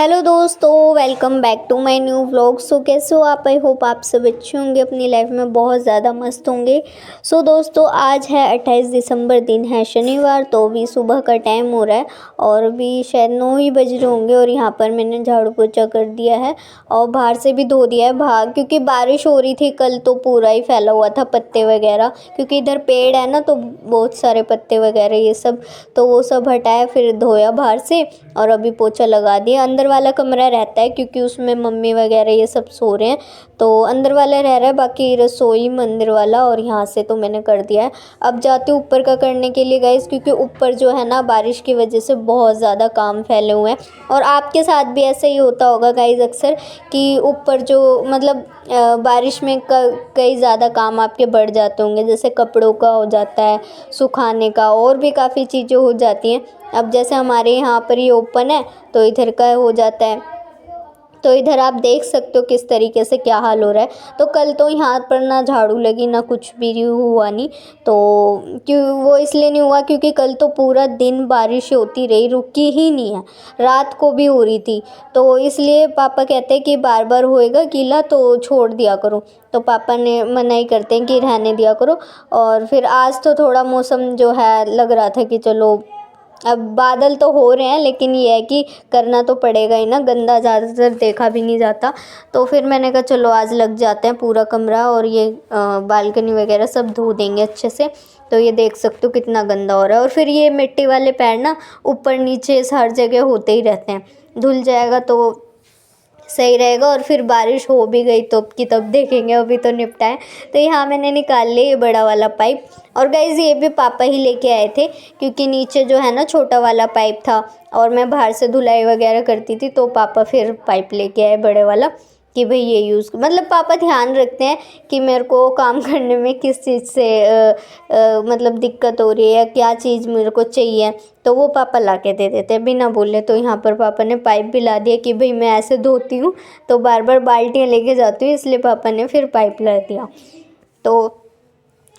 Hello दोस्तों, welcome back to my new vlog. So कैसे हो आप? आई होप आप सब अच्छे होंगे, अपनी लाइफ में बहुत ज़्यादा मस्त होंगे। सो दोस्तों, आज है 28 दिसंबर, दिन है शनिवार। तो अभी सुबह का टाइम हो रहा है और अभी शायद 9 ही बज रहे होंगे। और यहाँ पर मैंने झाड़ू पोछा कर दिया है और बाहर से भी धो दिया है। बाहर क्योंकि बारिश हो रही थी कल, तो पूरा ही फैला हुआ था पत्ते वगैरह, क्योंकि इधर पेड़ है ना, तो बहुत सारे पत्ते वगैरह ये सब, तो वो सब हटाया, फिर धोया बाहर से और अभी पोछा लगा दिया। अंदर वाला कमरा रहता है क्योंकि उसमें मम्मी वगैरह ये सब सो रहे हैं, तो अंदर वाला रह रहा है। बाकी रसोई मंदिर वाला और यहाँ से तो मैंने कर दिया है। अब जाती हूँ ऊपर का करने के लिए गाइस, क्योंकि ऊपर जो है ना, बारिश की वजह से बहुत ज़्यादा काम फैले हुए हैं। और आपके साथ भी ऐसा ही होता होगा गाइस अक्सर, कि ऊपर जो मतलब बारिश में कई ज़्यादा काम आपके बढ़ जाते होंगे, जैसे कपड़ों का हो जाता है, सुखाने का, और भी काफ़ी चीज़ें हो जाती हैं। अब जैसे हमारे यहाँ पर ये ओपन है तो इधर का हो जाता है, तो इधर आप देख सकते हो किस तरीके से क्या हाल हो रहा है। तो कल तो यहाँ पर ना झाड़ू लगी ना कुछ भी हुआ नहीं, तो क्यों वो इसलिए नहीं हुआ क्योंकि कल तो पूरा दिन बारिश होती रही, रुकी ही नहीं है, रात को भी हो रही थी। तो इसलिए पापा कहते हैं कि बार बार होएगा गीला तो छोड़ दिया करो, तो पापा ने मना ही करते हैं कि रहने दिया करो। और फिर आज तो थोड़ा मौसम जो है लग रहा था कि चलो, अब बादल तो हो रहे हैं, लेकिन ये है कि करना तो पड़ेगा ही ना, गंदा ज़्यादातर देखा भी नहीं जाता। तो फिर मैंने कहा चलो आज लग जाते हैं पूरा कमरा, और ये बालकनी वगैरह सब धो देंगे अच्छे से। तो ये देख सकते हो कितना गंदा हो रहा है। और फिर ये मिट्टी वाले पैर ना ऊपर नीचे हर जगह होते ही रहते हैं, धुल जाएगा तो सही रहेगा। और फिर बारिश हो भी गई तो अब की तब देखेंगे, अभी तो निपटाएं। तो यहाँ मैंने निकाल लिया ये बड़ा वाला पाइप। और गाइज़ ये भी पापा ही लेके आए थे, क्योंकि नीचे जो है ना छोटा वाला पाइप था और मैं बाहर से धुलाई वगैरह करती थी, तो पापा फिर पाइप लेके आए बड़े वाला कि भाई ये यूज़, मतलब पापा ध्यान रखते हैं कि मेरे को काम करने में किस चीज़ से मतलब दिक्कत हो रही है या क्या चीज़ मेरे को चाहिए, तो वो पापा ला के दे देते हैं बिना बोले। तो यहाँ पर पापा ने पाइप भी ला दिया कि भाई मैं ऐसे धोती हूँ तो बार बार बाल्टियाँ लेके जाती हूँ, इसलिए पापा ने फिर पाइप ला दिया। तो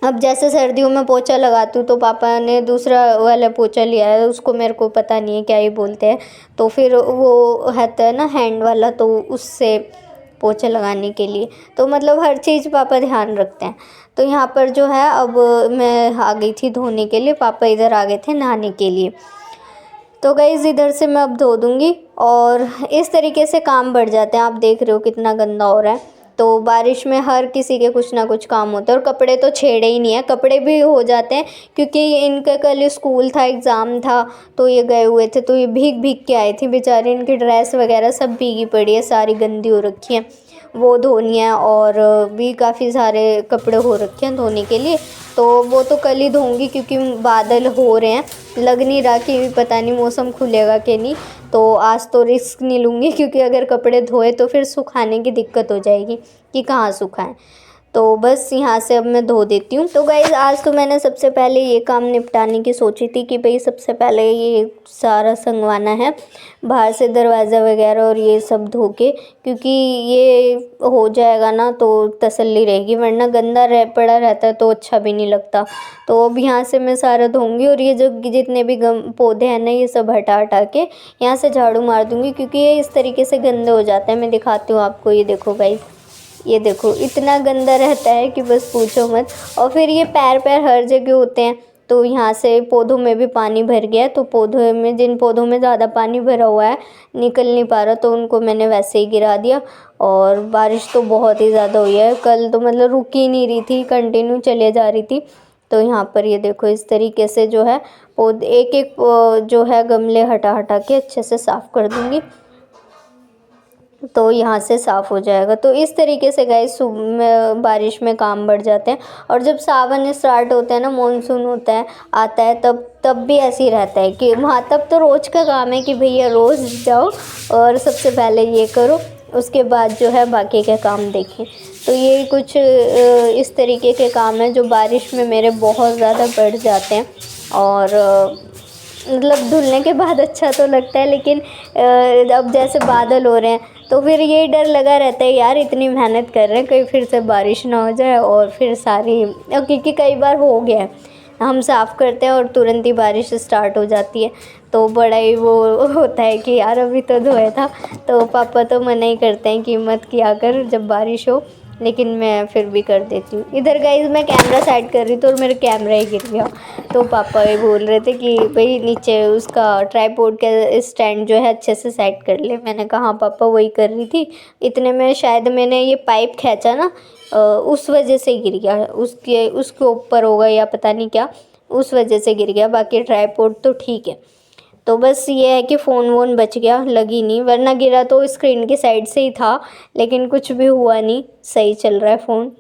अब जैसे सर्दियों में पोछा लगाती हूँ तो पापा ने दूसरा वाला पोछा लिया है, उसको मेरे को पता नहीं है क्या ही बोलते हैं, तो फिर वो रहता है ना हैंड वाला, तो उससे पोछा लगाने के लिए। तो मतलब हर चीज़ पापा ध्यान रखते हैं। तो यहाँ पर जो है अब मैं आ गई थी धोने के लिए, पापा इधर आ गए थे नहाने के लिए। तो गाइज़ इधर से मैं अब धो दूँगी और इस तरीके से काम बढ़ जाते हैं। आप देख रहे हो कितना गंदा हो रहा है। तो बारिश में हर किसी के कुछ ना कुछ काम होता है, और कपड़े तो छेड़े ही नहीं है, कपड़े भी हो जाते हैं क्योंकि इनका कल स्कूल था, एग्ज़ाम था, तो ये गए हुए थे, तो ये भीग भीग के आए थे बेचारे। इनकी ड्रेस वगैरह सब भीगी पड़ी है, सारी गंदी हो रखी है, वो धोनी है। और भी काफ़ी सारे कपड़े हो रखे हैं धोने के लिए, तो वो तो कल ही धोऊंगी क्योंकि बादल हो रहे हैं। लग नहीं रहा कि पता नहीं मौसम खुलेगा कि नहीं, तो आज तो रिस्क नहीं लूँगी, क्योंकि अगर कपड़े धोए तो फिर सुखाने की दिक्कत हो जाएगी कि कहाँ सुखाएं। तो बस यहाँ से अब मैं धो देती हूँ। तो गाइज़ आज तो मैंने सबसे पहले ये काम निपटाने की सोची थी कि भाई सबसे पहले ये सारा संगवाना है बाहर से, दरवाज़ा वगैरह और ये सब धो के, क्योंकि ये हो जाएगा ना तो तसल्ली रहेगी, वरना गंदा पड़ा रहता है तो अच्छा भी नहीं लगता। तो अब यहाँ से मैं सारा धोऊंगी, और ये जो जितने भी पौधे हैं ना, ये सब हटा हटा के यहाँ से झाड़ू मार दूँगी, क्योंकि ये इस तरीके से गंदे हो जाते हैं। मैं दिखाती हूँ आपको, ये देखो गाइज़, ये देखो इतना गंदा रहता है कि बस पूछो मत। और फिर ये पैर पैर हर जगह होते हैं, तो यहाँ से पौधों में भी पानी भर गया है, तो पौधों में, जिन पौधों में ज़्यादा पानी भरा हुआ है, निकल नहीं पा रहा, तो उनको मैंने वैसे ही गिरा दिया। और बारिश तो बहुत ही ज़्यादा हुई है कल, तो मतलब रुक ही नहीं रही थी, कंटिन्यू चले जा रही थी। तो यहाँ पर ये देखो इस तरीके से जो है पौधे एक एक जो है गमले हटा हटा के अच्छे से साफ़ कर दूँगी, तो यहाँ से साफ़ हो जाएगा। तो इस तरीके से गाइस बारिश में काम बढ़ जाते हैं। और जब सावन स्टार्ट होता है ना, मानसून होता है, आता है, तब भी ऐसे ही रहता है कि वहाँ तब तो रोज़ का काम है कि भैया रोज़ जाओ और सबसे पहले ये करो, उसके बाद जो है बाकी के काम देखें। तो ये कुछ इस तरीके के काम हैं जो बारिश में मेरे बहुत ज़्यादा बढ़ जाते हैं। और मतलब धुलने के बाद अच्छा तो लगता है, लेकिन अब जैसे बादल हो रहे हैं तो फिर ये डर लगा रहता है, यार इतनी मेहनत कर रहे हैं, कहीं फिर से बारिश ना हो जाए और फिर सारी, क्योंकि कई बार हो गया है हम साफ़ करते हैं और तुरंत ही बारिश स्टार्ट हो जाती है। तो बड़ा ही वो होता है कि यार अभी तो धोया था। तो पापा तो मना ही करते हैं कि मत किया कर जब बारिश हो, लेकिन मैं फिर भी कर देती हूँ। इधर गाइस मैं कैमरा सेट कर रही थी और मेरा कैमरा ही गिर गया। तो पापा ये बोल रहे थे कि भाई नीचे उसका ट्राइपॉड का स्टैंड जो है अच्छे से सेट कर ले। मैंने कहा हाँ पापा वही कर रही थी। इतने में शायद मैंने ये पाइप खींचा ना, उस वजह से गिर गया। उसके ऊपर होगा या पता नहीं क्या, उस वजह से गिर गया। बाकी ट्राइपॉड तो ठीक है। तो बस ये है कि फ़ोन वोन बच गया, लगी नहीं, वरना गिरा तो स्क्रीन की साइड से ही था। लेकिन कुछ भी हुआ नहीं, सही चल रहा है फ़ोन।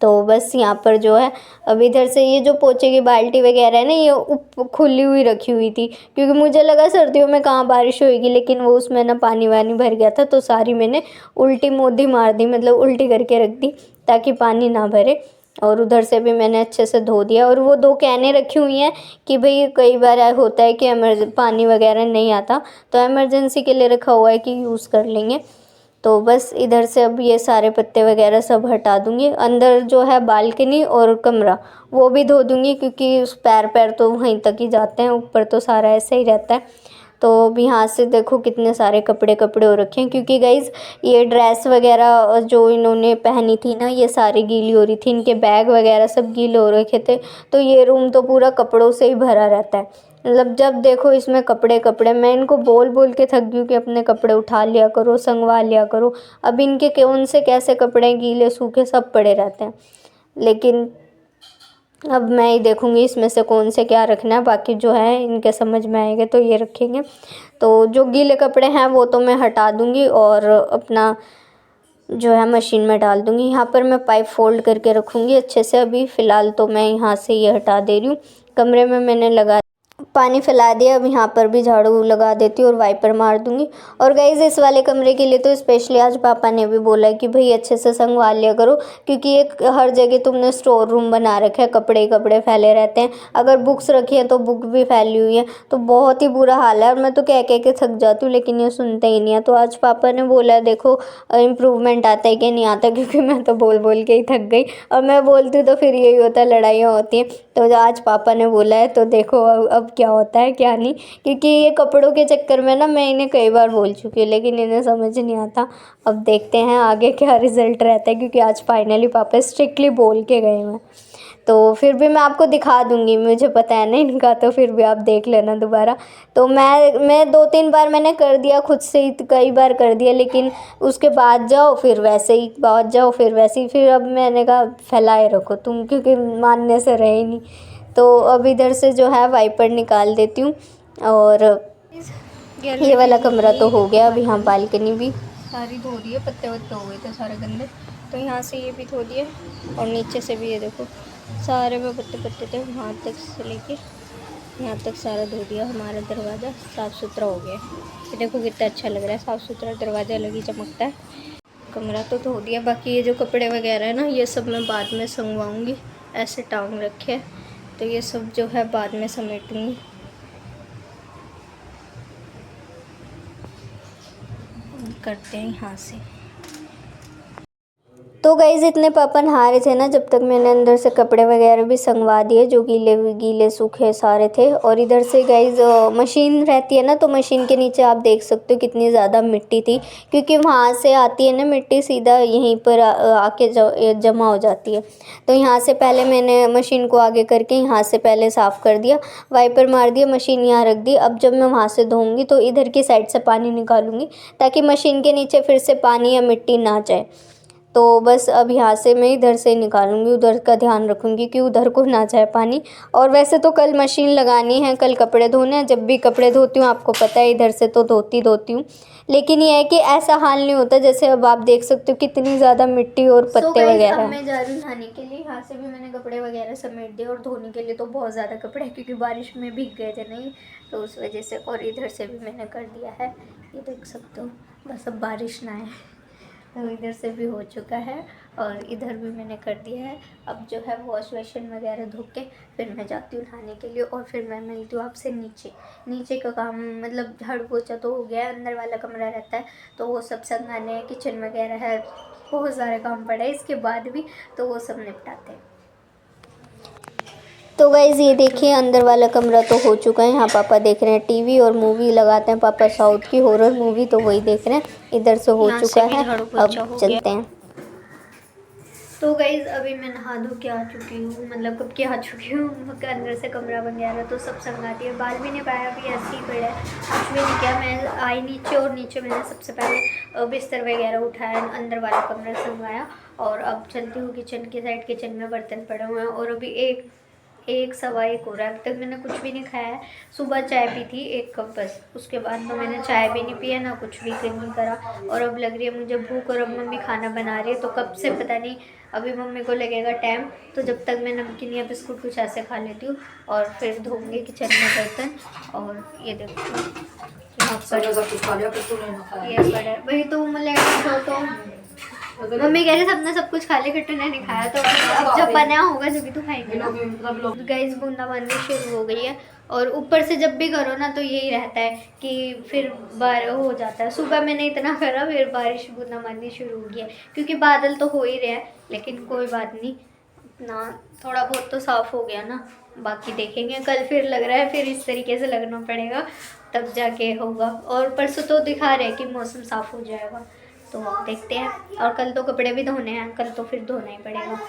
तो बस यहाँ पर जो है अब इधर से ये जो पोछे की बाल्टी वगैरह है ना, ये खुली हुई रखी हुई थी, क्योंकि मुझे लगा सर्दियों में कहाँ बारिश होएगी। लेकिन वो उसमें ना पानी वानी भर गया था, तो सारी मैंने उल्टी मोदी मार दी, मतलब उल्टी करके रख दी ताकि पानी ना भरे। और उधर से भी मैंने अच्छे से धो दिया। और वो 2 कैनें रखी हुई हैं कि भाई कई बार होता है कि पानी वगैरह नहीं आता, तो एमरजेंसी के लिए रखा हुआ है कि यूज़ कर लेंगे। तो बस इधर से अब ये सारे पत्ते वगैरह सब हटा दूँगी। अंदर जो है बालकनी और कमरा वो भी धो दूँगी, क्योंकि उस पैर तो वहीं तक ही जाते हैं, ऊपर तो सारा ऐसे ही रहता है। तो अब यहाँ से देखो कितने सारे कपड़े हो रखे हैं, क्योंकि गाइज़ ये ड्रेस वगैरह जो इन्होंने पहनी थी ना, ये सारी गीली हो रही थी। इनके बैग वगैरह सब गीले हो रखे थे। तो ये रूम तो पूरा कपड़ों से ही भरा रहता है, मतलब जब देखो इसमें कपड़े। मैं इनको बोल बोल के थक गई हूँ कि अपने कपड़े उठा लिया करो, संगवा लिया करो। अब इनके कौन से कैसे कपड़े गीले सूखे सब पड़े रहते हैं। लेकिन अब मैं ही देखूँगी इसमें से कौन से क्या रखना है। बाकी जो है इनके समझ में आएंगे तो ये रखेंगे। तो जो गीले कपड़े हैं वो तो मैं हटा दूँगी और अपना जो है मशीन में डाल दूँगी। यहाँ पर मैं पाइप फोल्ड करके रखूँगी अच्छे से। अभी फ़िलहाल तो मैं यहाँ से ये हटा दे रही हूँ। कमरे में मैंने लगा पानी फैला दिया। अब यहाँ पर भी झाड़ू लगा देती हूँ और वाइपर मार दूँगी। और गाइज़ इस वाले कमरे के लिए तो स्पेशली आज पापा ने भी बोला है कि भाई अच्छे से संगवा लिया करो, क्योंकि एक हर जगह तुमने स्टोर रूम बना रखा है, कपड़े फैले रहते हैं। अगर बुक्स रखी हैं तो बुक भी फैली हुई है, तो बहुत ही बुरा हाल है। और मैं तो कह के थक जाती हूँ, लेकिन ये सुनते ही नहीं है। तो आज पापा ने बोला देखो इम्प्रूवमेंट आता है कि नहीं आता, क्योंकि मैं तो बोल बोल के ही थक गई। और मैं बोलती हूँ तो फिर यही होता है, लड़ाइयाँ होती हैं। तो आज पापा ने बोला है तो देखो अब क्या होता है क्या नहीं, क्योंकि ये कपड़ों के चक्कर में ना मैं इन्हें कई बार बोल चुकी हूँ, लेकिन इन्हें समझ नहीं आता। अब देखते हैं आगे क्या रिज़ल्ट रहता है, क्योंकि आज फाइनली पापा स्ट्रिक्टली बोल के गए हैं। तो फिर भी मैं आपको दिखा दूँगी, मुझे पता है ना इनका, तो फिर भी आप देख लेना दोबारा। तो मैं 2-3 बार मैंने कर दिया खुद से ही, कई बार कर दिया, लेकिन उसके बाद जाओ फिर वैसे ही, बाद जाओ फिर वैसे ही। फिर अब मैंने कहा फैलाए रखो तुम, क्योंकि मानने से रहे नहीं। तो अब इधर से जो है वाइपर निकाल देती हूँ। और ये वाला कमरा तो हो गया। अब यहाँ बालकनी भी सारी धो दी है, पत्ते वत्ते हो गए थे सारे गंदे, तो यहाँ से ये भी धो दिए। और नीचे से भी ये देखो सारे में पत्ते थे, वहाँ तक से लेके यहाँ तक सारा धो दिया। हमारा दरवाज़ा साफ़ सुथरा हो गया। ये देखो कितना अच्छा लग रहा है, साफ़ सुथरा दरवाज़ा लगी चमकता है। कमरा तो धो दिया। बाकी ये जो कपड़े वगैरह है ना, ये सब मैं बाद में संगवाऊँगी। ऐसे टांग रखे हैं, तो ये सब जो है बाद में समेटूँगी। करते हैं यहाँ से। तो गाइज़ इतने पापा नहा रहे थे ना, जब तक मैंने अंदर से कपड़े वगैरह भी संगवा दिए, जो गीले सूखे सारे थे। और इधर से गाइज़ मशीन रहती है ना, तो मशीन के नीचे आप देख सकते हो कितनी ज़्यादा मिट्टी थी, क्योंकि वहाँ से आती है ना मिट्टी सीधा यहीं पर आके जमा हो जाती है। तो यहाँ से पहले मैंने मशीन को आगे करके यहाँ से पहले साफ़ कर दिया, वाइपर मार दिया, मशीन यहाँ रख दी। अब जब मैं वहाँ से धोऊँगी तो इधर की साइड से पानी निकालूँगी, ताकि मशीन के नीचे फिर से पानी या मिट्टी ना जाए। तो बस अब यहाँ से मैं इधर से निकालूंगी, उधर का ध्यान रखूँगी कि उधर को ना जाए पानी। और वैसे तो कल मशीन लगानी है, कल कपड़े धोने हैं। जब भी कपड़े धोती हूँ आपको पता है, इधर से तो धोती हूँ, लेकिन ये है कि ऐसा हाल नहीं होता। जैसे अब आप देख सकते हो कितनी ज़्यादा मिट्टी और पत्ते वगैरह। अब मैं जा रही हूँ नहाने के लिए। यहाँ से भी मैंने कपड़े वगैरह समेट दिए, और धोने के लिए तो बहुत ज़्यादा कपड़े हैं, क्योंकि बारिश में भीग गए थे नहीं, तो उस वजह से। और इधर से भी मैंने कर दिया है, ये देख सकते हो। बस अब बारिश ना आए, तो इधर से भी हो चुका है और इधर भी मैंने कर दिया है। अब जो है वॉश बेसिन वगैरह धो के फिर मैं जाती हूँ नहाने के लिए, और फिर मैं मिलती हूँ आपसे नीचे का काम। मतलब झाड़ू पोछा तो हो गया, अंदर वाला कमरा रहता है तो वो सब संगाने, किचन वगैरह है, बहुत सारे काम पड़े हैं इसके बाद भी, तो वो सब निपटाते हैं। तो गाइज़ ये देखिए अंदर वाला कमरा तो हो चुका है। यहाँ पापा देख रहे हैं टीवी और मूवी लगाते हैं पापा साउथ की हॉरर मूवी, तो वही देख रहे हैं। इधर से हो चुका है, अब चलते हैं। तो गाइज़ अभी मैं नहा धो के आ चुकी हूँ, मतलब कब के आ चुकी हूँ। अंदर से कमरा बन गया था तो सब संगाती है, बाल भी नहीं पाया, अभी ऐसे ही पड़ा है, कुछ भी नहीं किया। मैं आई नीचे और नीचे मैंने सबसे पहले बिस्तर वगैरह उठाया, अंदर वाला कमरा संगाया और अब चलती हूँ किचन की साइड। किचन में बर्तन पड़े हुए हैं और अभी एक सवा एक हो रहा है। अब तक मैंने कुछ भी नहीं खाया है। सुबह चाय पी थी 1 कप बस, उसके बाद तो मैंने चाय भी नहीं पिया ना कुछ भी नहीं करा। और अब लग रही है मुझे भूख और अब मम्मी खाना बना रही है, तो कब से पता नहीं अभी मम्मी को लगेगा टाइम। तो जब तक मैं नमकीन या बिस्कुट कुछ ऐसे खा लेती हूँ और फिर धोऊंगी किचन में बर्तन। और ये देखो यहाँ पर ये पड़ा, वही तो मतलब मम्मी कह रही सबने सब कुछ खा लिया, किट्टू ने नहीं खाया, तो अब जब बना होगा जब भी तो खाएंगे ना। गाइस बूंदाबांदी शुरू हो गई है और ऊपर से जब भी करो ना तो यही रहता है कि फिर हो जाता है। सुबह मैंने इतना करा फिर बारिश बूंदाबांदी शुरू हो गई है, क्योंकि बादल तो हो ही रहे हैं, लेकिन कोई बात नहीं, इतना थोड़ा बहुत तो साफ़ हो गया ना। बाकी देखेंगे कल, फिर लग रहा है फिर इस तरीके से लगना पड़ेगा तब जाके होगा। और परसों तो दिखा रहे हैं कि मौसम साफ़ हो जाएगा, तो देखते हैं। और कल तो कपड़े भी धोने हैं, कल तो फिर धोना ही पड़ेगा।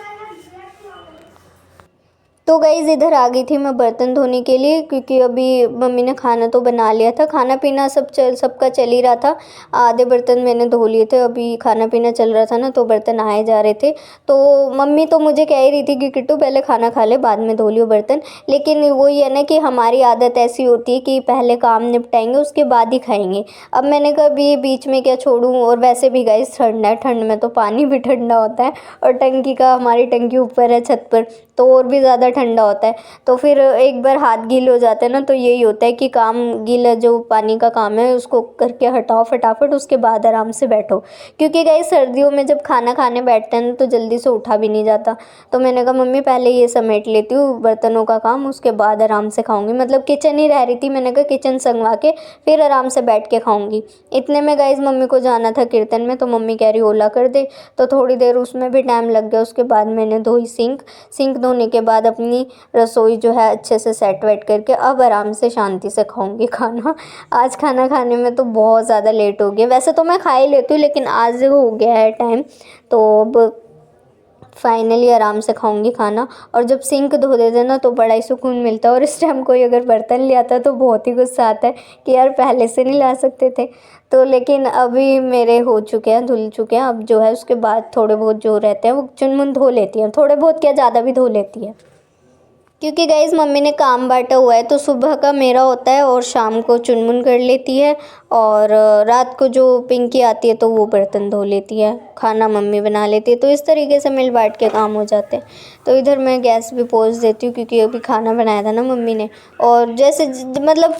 तो गाइज़ इधर आ गई थी मैं बर्तन धोने के लिए, क्योंकि अभी मम्मी ने खाना तो बना लिया था, खाना पीना सबका चल ही रहा था। आधे बर्तन मैंने धो लिए थे, अभी खाना पीना चल रहा था ना तो बर्तन आए जा रहे थे। तो मम्मी तो मुझे कह ही रही थी कि किट्टू पहले खाना खा ले बाद में धो लियो बर्तन, लेकिन वो ये ना कि हमारी आदत ऐसी होती है कि पहले काम निपटाएंगे उसके बाद ही खाएंगे। अब मैंने कहा अभी बीच में क्या छोड़ूँ, और वैसे भी गाइस ठंड है, ठंड में तो पानी भी ठंडा होता है और टंकी का हमारी टंकी ऊपर है छत पर, तो और भी ज़्यादा ठंडा होता है। तो फिर एक बार हाथ गीले हो जाते हैं ना तो यही होता है कि काम गीला जो पानी का काम है उसको करके हटाओ फटाफट, उसके बाद आराम से बैठो। क्योंकि गाइस सर्दियों में जब खाना खाने बैठते हैं ना तो जल्दी से उठा भी नहीं जाता। तो मैंने कहा मम्मी पहले ये समेट लेती हूँ बर्तनों का काम, उसके बाद आराम से खाऊंगी। मतलब किचन ही रह रही थी, मैंने कहा किचन संगवा के फिर आराम से बैठ के खाऊंगी। इतने में गाइस मम्मी को जाना था कीर्तन में, तो मम्मी कह रही ओला कर दे, तो थोड़ी देर उसमें भी टाइम लग गया। उसके बाद मैंने धोई सिंक धोने के बाद अपनी रसोई जो है अच्छे से सेट वेट करके अब आराम से शांति से खाऊंगी खाना। आज खाना खाने में तो बहुत ज़्यादा लेट हो गया, वैसे तो मैं खा ही लेती हूँ लेकिन आज हो गया है टाइम, तो अब फाइनली आराम से खाऊंगी खाना। और जब सिंक धो देते ना तो बड़ा ही सुकून मिलता है। और इस टाइम कोई अगर बर्तन ले आता तो बहुत ही गुस्सा आता है कि यार पहले से नहीं ला सकते थे। तो लेकिन अभी मेरे हो चुके हैं, धुल चुके हैं। अब जो है उसके बाद थोड़े बहुत जो रहते हैं वो चुनमुन धो लेती हैं, थोड़े बहुत क्या ज़्यादा भी धो लेती है, क्योंकि गाइज़ मम्मी ने काम बांटा हुआ है। तो सुबह का मेरा होता है और शाम को चुनमुन कर लेती है, और रात को जो पिंकी आती है तो वो बर्तन धो लेती है, खाना मम्मी बना लेती है। तो इस तरीके से मिल बांट के काम हो जाते हैं। तो इधर मैं गैस भी पोंछ देती हूँ क्योंकि अभी खाना बनाया था ना मम्मी ने। और जैसे मतलब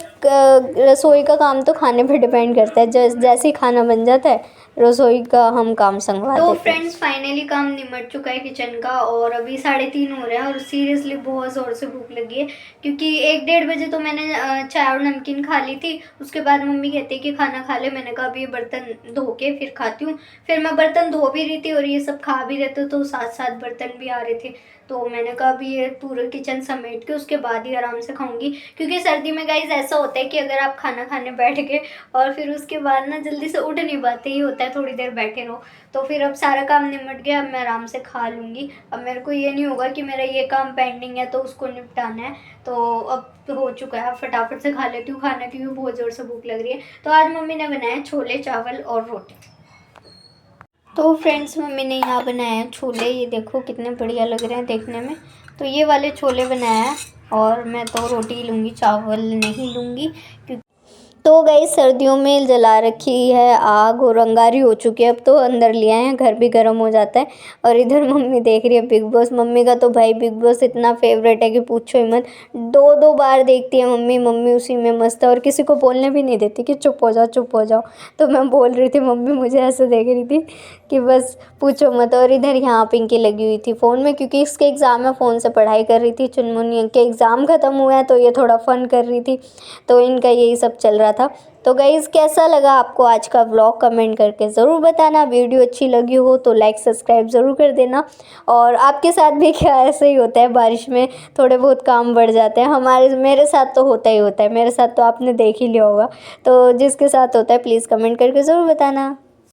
रसोई का काम तो खाने पर डिपेंड करता है, जैसे ही खाना बन जाता है रसोई का हम काम संगवा देते हैं। तो फ्रेंड्स फाइनली काम निमट चुका है किचन का, और अभी 3:30 हो रहे हैं और सीरियसली बहुत ज़ोर से भूख लगी है। क्योंकि 1-1:30 बजे तो मैंने चाय और नमकीन खा ली थी। उसके बाद मम्मी कहती कि खाना खा ले, मैंने कहा अभी ये बर्तन धो के फिर खाती हूँ। फिर मैं बर्तन धो भी रही थी और ये सब खा भी रहे थे, तो साथ साथ बर्तन भी आ रहे थे। तो मैंने कहा अभी ये पूरा किचन समेट के उसके बाद ही आराम से खाऊंगी। क्योंकि सर्दी में गाइस ऐसा होता है कि अगर आप खाना खाने बैठ गए और फिर उसके बाद ना जल्दी से उठ नहीं पाते, ही होता है थोड़ी देर बैठे रहो। तो फिर अब सारा काम निपट गया, अब मैं आराम से खा लूँगी। अब मेरे को ये नहीं होगा कि मेरा ये काम पेंडिंग है तो उसको निपटाना है। तो अब तो हो चुका है, अब फटाफट से खा लेती हूँ खाना, क्योंकि बहुत ज़ोर से भूख लग रही है। तो आज मम्मी ने बनाया छोले चावल और रोटी। तो फ्रेंड्स मम्मी ने यहाँ बनाया है छोले, ये देखो कितने बढ़िया लग रहे हैं देखने में। तो ये वाले छोले बनाया है, और मैं तो रोटी लूँगी, चावल नहीं लूँगी। क्योंकि तो गाइस सर्दियों में जला रखी है आग और अंगारी हो चुकी है, अब तो अंदर ले आए हैं, घर भी गर्म हो जाता है। और इधर मम्मी देख रही है बिग बॉस। मम्मी का तो भाई बिग बॉस इतना फेवरेट है कि पूछो ही मत, 2-2 बार देखती है मम्मी उसी में मस्त है, और किसी को बोलने भी नहीं देती कि चुप हो जाओ चुप हो जाओ। तो मैं बोल रही थी मम्मी मुझे ऐसे देख रही थी कि बस पूछो मत। और इधर यहाँ पिंकी लगी हुई थी फ़ोन में, क्योंकि इसके एग्ज़ाम में फ़ोन से पढ़ाई कर रही थी। चुनमुन के एग्ज़ाम ख़त्म हुआ है तो ये थोड़ा फ़न कर रही थी, तो इनका यही सब चल रहा था। तो गाइज़ कैसा लगा आपको आज का व्लॉग कमेंट करके ज़रूर बताना। वीडियो अच्छी लगी हो तो लाइक सब्सक्राइब ज़रूर कर देना। और आपके साथ भी क्या ऐसे ही होता है, बारिश में थोड़े बहुत काम बढ़ जाते हैं। मेरे साथ तो होता ही होता है, मेरे साथ तो आपने देख ही लिया होगा। तो जिसके साथ होता है प्लीज़ कमेंट करके ज़रूर बताना।